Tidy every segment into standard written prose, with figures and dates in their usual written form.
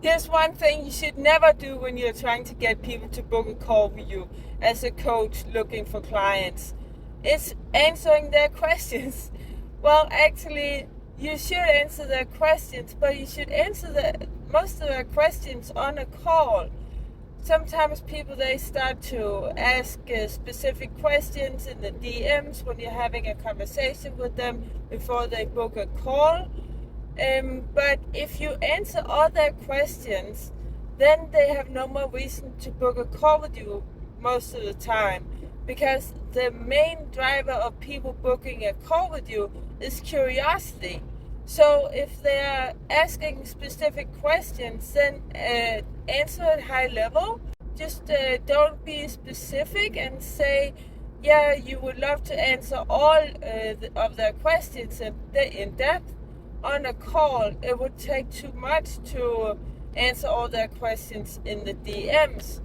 Here's one thing you should never do when you're trying to get people to book a call with you as a coach looking for clients. It's answering their questions. Well, actually, you should answer their questions, but you should answer most of their questions on a call. Sometimes people, they start to ask specific questions in the DMs when you're having a conversation with them before they book a call. But if you answer all their questions, then they have no more reason to book a call with you most of the time, because the main driver of people booking a call with you is curiosity. So if they're asking specific questions, then answer at high level. Just don't be specific and say, yeah, you would love to answer all of their questions in depth. On a call, it would take too much to answer all their questions in the DMs.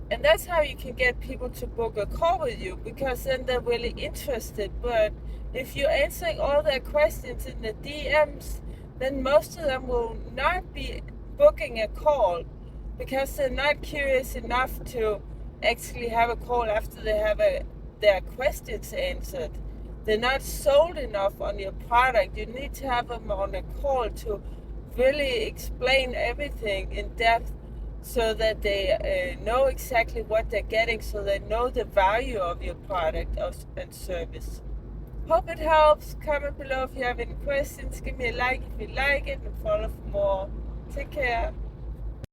And that's how you can get people to book a call with you, because then they're really interested. But if you're answering all their questions in the DMs, then most of them will not be booking a call, because they're not curious enough to actually have a call after they have their questions answered. They're not sold enough on your product. You need to have them on a call to really explain everything in depth, so that they know exactly what they're getting, so they know the value of your product and service. Hope it helps. Comment below if you have any questions. Give me a like if you like it, and follow for more. Take care.